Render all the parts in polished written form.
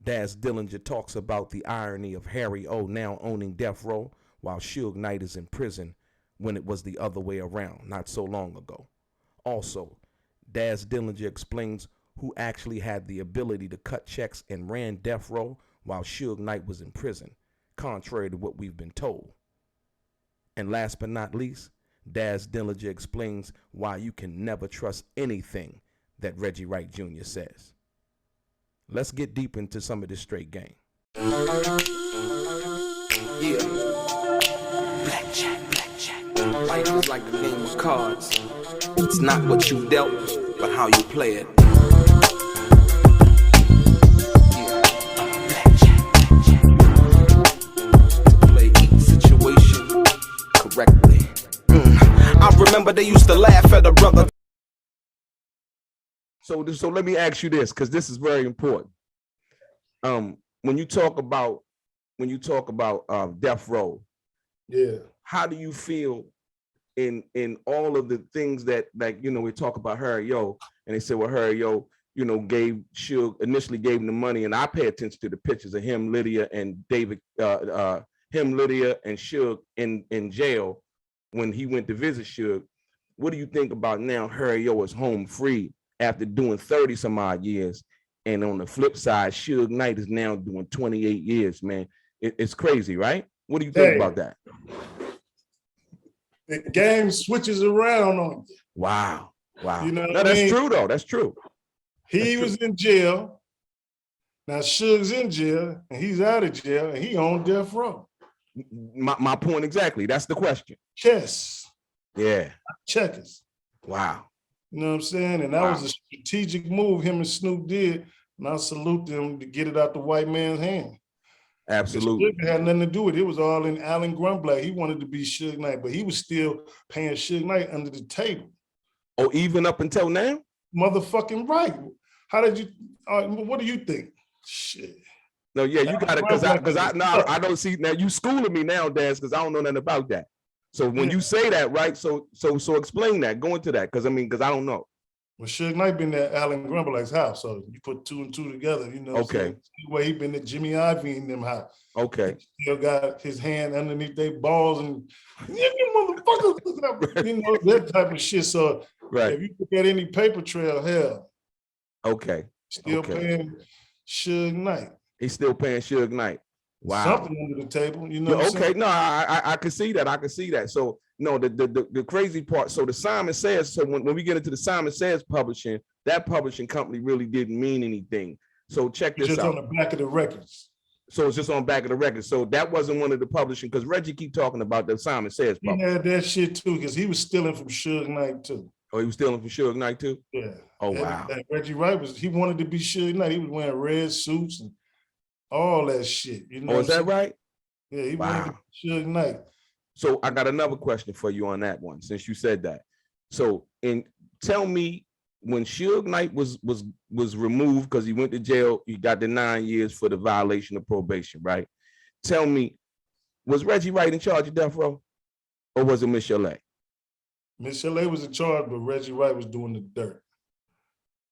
Daz Dillinger talks about the irony of Harry O now owning death row while Suge Knight is in prison when it was the other way around not so long ago. Also, Daz Dillinger explains who actually had the ability to cut checks and ran death row while Suge Knight was in prison, contrary to what we've been told. And last but not least, Daz Dillinger explains why you can never trust anything that Reggie Wright Jr. says. Let's get deep into some of this straight game. Yeah. Blackjack. Life is like a game of cards. It's not what you dealt, but how you play it. Yeah. Blackjack. To play each situation correctly. I remember they used to laugh at a brother. So let me ask you this, because this is very important. When you talk about death row, yeah, how do you feel in all of the things that, like, you know, we talk about Harry O, and they say, well, Harry O, you know, initially gave him the money, and I pay attention to the pictures of him, Lydia, and David, Lydia, and Suge in jail when he went to visit Suge. What do you think about now Harry O is home free after doing 30 some odd years? And on the flip side, Suge Knight is now doing 28 years, man. It's crazy, right? What do you think about that? The game switches around on you. Wow. You know no, that's true, though. That's true. He was in jail. Now Suge's in jail, and he's out of jail, and he on death row. My point exactly. That's the question. Chess. Yeah. Checkers. Wow. You know what I'm saying? And that was a strategic move him and Snoop did, and I salute them to get it out the white man's hand. Absolutely. It had nothing to do with it. It was all in Alan Grunblatt. He wanted to be Suge Knight, but he was still paying Suge Knight under the table. Oh, even up until now? Motherfucking right. How did you, what do you think? Shit. No, yeah, you got it, because I don't see, now you schooling me now, Daz, because I don't know nothing about that. So when you say that, right, so explain that, go into that, because I don't know. Well, Suge Knight been at Alan Grunblatt's house, so you put two and two together, you know. Okay. Where he been at Jimmy Ivy in them house. Okay. He still got his hand underneath their balls and you motherfuckers, you know, that type of shit. So if you look at any paper trail, hell. Okay. Still paying Suge Knight. He's still paying Suge Knight. Wow. Something under the table, you know. Yeah, okay, no, I can see that. I can see that. So no, the crazy part. So the Simon Says. So when we get into the Simon Says publishing, that publishing company really didn't mean anything. So check this out. Just on the back of the records. So it's just on the back of the record. So that wasn't one of the publishing, because Reggie keep talking about the Simon Says publishing. He had that shit too, because he was stealing from Suge Knight too. Oh, he was stealing from Suge Knight too? Yeah. Oh, wow. Reggie Wright he wanted to be Suge Knight. He was wearing red suits and all that shit. You know? Oh, is that right? Yeah, he wanted to be Suge Knight. So I got another question for you on that one, since you said that. So, tell me, when Suge Knight was removed because he went to jail, he got the 9 years for the violation of probation, right? Tell me, was Reggie Wright in charge of death row, or was it Michel'le? Michel'le was in charge, but Reggie Wright was doing the dirt.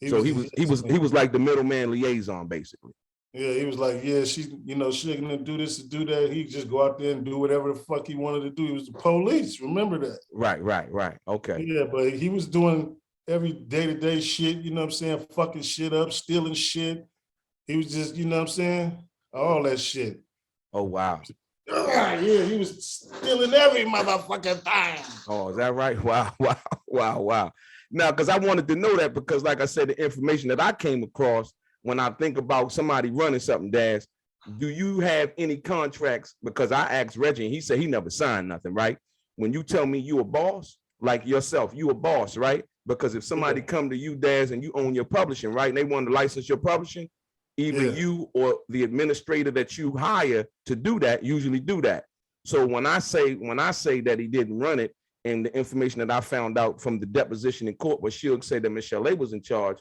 He was like the middleman liaison, basically. Yeah, he was like, yeah, she gonna do this and do that. He'd just go out there and do whatever the fuck he wanted to do. He was the police. Remember that? Right. Okay. Yeah, but he was doing every day-to-day shit, you know what I'm saying? Fucking shit up, stealing shit. He was just, you know what I'm saying? All that shit. Oh, wow. Yeah, he was stealing every motherfucking thing. Oh, is that right? Wow. Now, because I wanted to know that, because like I said, the information that I came across when I think about somebody running something, Daz, do you have any contracts? Because I asked Reggie and he said he never signed nothing, right? When you tell me you a boss, like yourself, you a boss, right? Because if somebody come to you, Daz, and you own your publishing, right? And they want to license your publishing, either you or the administrator that you hire to do that usually do that. So when I say that he didn't run it, and the information that I found out from the deposition in court where Suge said that Michel'le was in charge,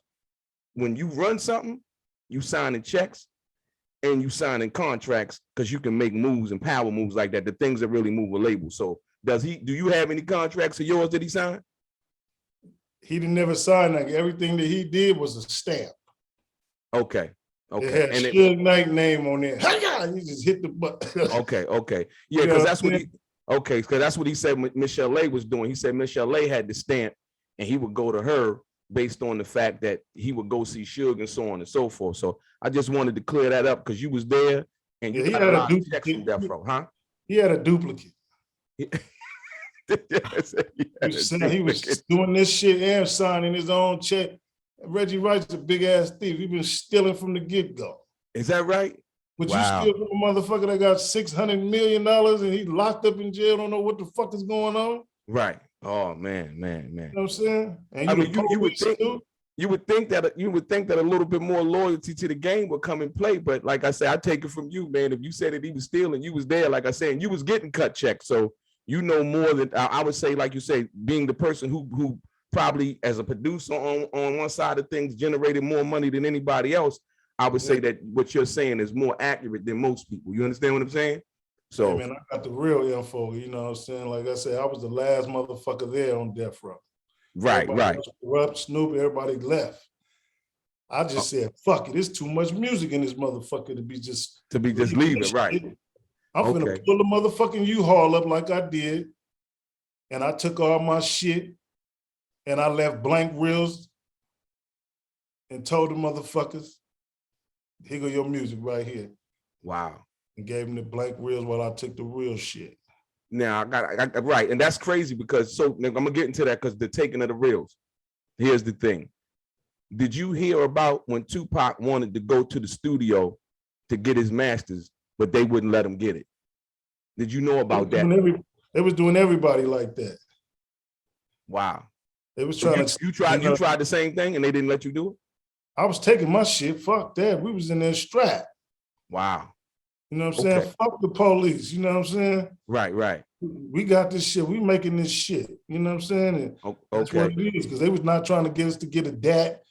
when you run something, you signing checks and you signing contracts, because you can make moves and power moves like that, the things that really move a label. So do you have any contracts of yours that he signed? He didn't never sign that. Everything that he did was a stamp. Okay. Okay. It had Suge Knight name on there. You just hit the button. Okay. Yeah, because that's what he. Okay, because that's what he said Michel'le was doing. He said Michel'le had the stamp, and he would go to her based on the fact that he would go see Suge and so on and so forth. So I just wanted to clear that up because you was there and you got a lot of checks from Death Row, huh? He had a duplicate. Yes, he was doing this shit and signing his own check. Reggie Wright's a big ass thief. He been stealing from the get-go. Is that right? But you steal from a motherfucker that got $600 million and he locked up in jail, don't know what the fuck is going on. Right. Oh man. You know what I'm saying? And I mean, you would think that a little bit more loyalty to the game would come in play. But like I said, I take it from you, man. If you said that he was stealing, you was there, like I said, and you was getting cut checks. So you know more than I would say, like you say, being the person who probably as a producer on one side of things generated more money than anybody else. I would say that what you're saying is more accurate than most people. You understand what I'm saying? So, hey man, I got the real info. You know what I'm saying? Like I said, I was the last motherfucker there on Death Row. Right. Corrupt, Snoop, everybody left. I just said, fuck it. It's too much music in this motherfucker to be just leaving. Right. I'm gonna pull the motherfucking U-Haul up like I did, and I took all my shit, and I left blank reels, and told the motherfuckers, here go your music right here. Wow. And gave them the blank reels while I took the real shit. Now I got right, and that's crazy because I'm gonna get into that because the taking of the reels. Here's the thing: did you hear about when Tupac wanted to go to the studio to get his masters, but they wouldn't let him get it? Did you know about that? They was doing everybody like that. Wow. They was trying to. You tried the same thing, and they didn't let you do it. I was taking my shit. Fuck that. We was in there strapped. Wow. You know what I'm saying? Fuck the police. You know what I'm saying? Right. We got this shit. We making this shit. You know what I'm saying? And that's what it is, because they was not trying to get us to get a DAT.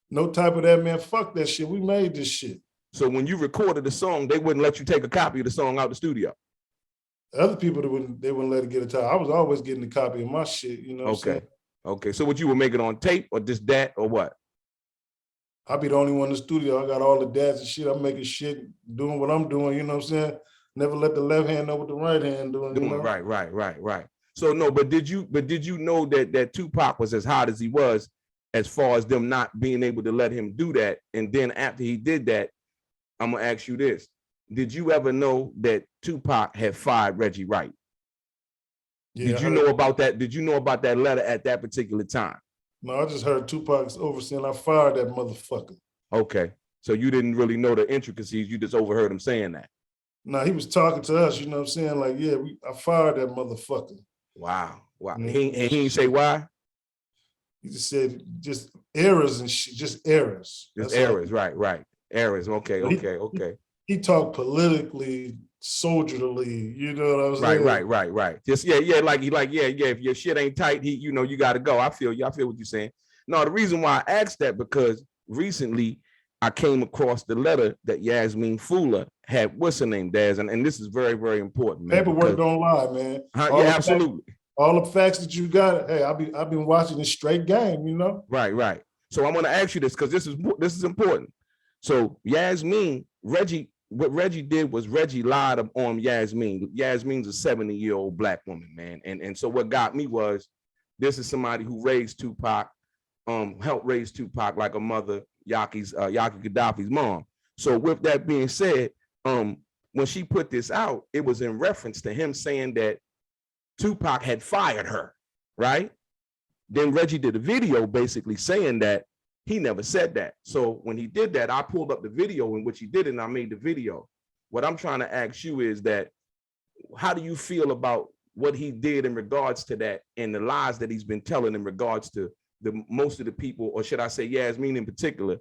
No type of that, man. Fuck that shit. We made this shit. So when you recorded the song, they wouldn't let you take a copy of the song out the studio. Other people, they wouldn't let it get a time. I was always getting a copy of my shit. You know what I'm saying? Okay. So what you were making on tape or just DAT or what? I'll be the only one in the studio. I got all the dads and shit. I'm making shit, doing what I'm doing. You know what I'm saying? Never let the left hand know what the right hand doing. You know? Right. So no, but did you know that Tupac was as hot as he was, as far as them not being able to let him do that? And then after he did that, I'm gonna ask you this: did you ever know that Tupac had fired Reggie Wright? Yeah, did you know about that? Did you know about that letter at that particular time? No, I just heard Tupac's overseeing. I fired that motherfucker. Okay, so you didn't really know the intricacies. You just overheard him saying that. No, he was talking to us. You know what I'm saying? Like, yeah, I fired that motherfucker. Wow. And he didn't say why. He just said just errors and shit, just errors. Just errors, right. Errors. Okay. He talked politically, soldierly. You know what I'm saying? Right. Just like if your shit ain't tight, you got to go. I feel what you're saying. No, the reason why I asked that because recently I came across the letter that Yasmin Fula had. What's her name, Daz? And this is very, very important, man. Paperwork don't lie, man. Yeah, absolutely. All the facts that you got. Hey, I've been watching this straight game. You know. Right. So I'm going to ask you this because this is important. So Yasmin, what Reggie did was Reggie lied on Yasmin. Yasmin's a 70-year-old black woman, man. And so what got me was this is somebody who raised Tupac, helped raise Tupac like a mother, Yaki Gaddafi's mom. So with that being said, when she put this out, it was in reference to him saying that Tupac had fired her, right? Then Reggie did a video basically saying that he never said that. So when he did that, I pulled up the video in which he did it and I made the video. What I'm trying to ask you is that, how do you feel about what he did in regards to that and the lies that he's been telling in regards to most of the people, or should I say Yasmin in particular?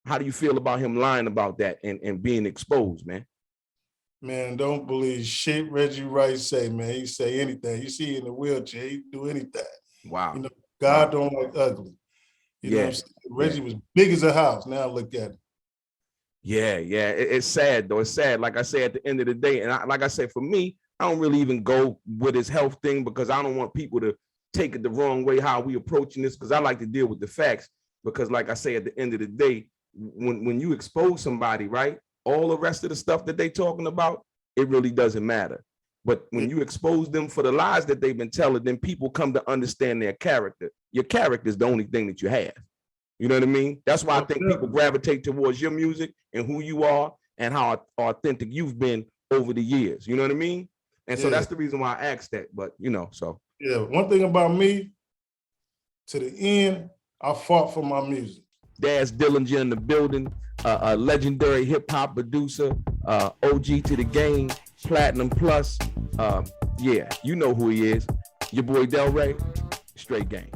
How do you feel about him lying about that and being exposed, man? Man, don't believe shit Reggie Wright say, man. He say anything. You see in the wheelchair, he do anything. Wow. You know, God don't like ugly. You know what I'm saying? Reggie was big as a house. Now look at him. Yeah. It's sad though. It's sad. Like I say, at the end of the day, and like I said, for me, I don't really even go with his health thing because I don't want people to take it the wrong way how we approaching this, because I like to deal with the facts. Because like I say, at the end of the day, when you expose somebody, right, all the rest of the stuff that they talking about, it really doesn't matter. But when you expose them for the lies that they've been telling, then people come to understand their character. Your character is the only thing that you have. You know what I mean? That's why I think people gravitate towards your music and who you are and how authentic you've been over the years. You know what I mean? And so that's the reason why I asked that. But, you know, so. Yeah, one thing about me, to the end, I fought for my music. Daz Dillinger in the building, a legendary hip hop producer, OG to the game, Platinum Plus. Yeah, you know who he is. Your boy DELRAY, straight game.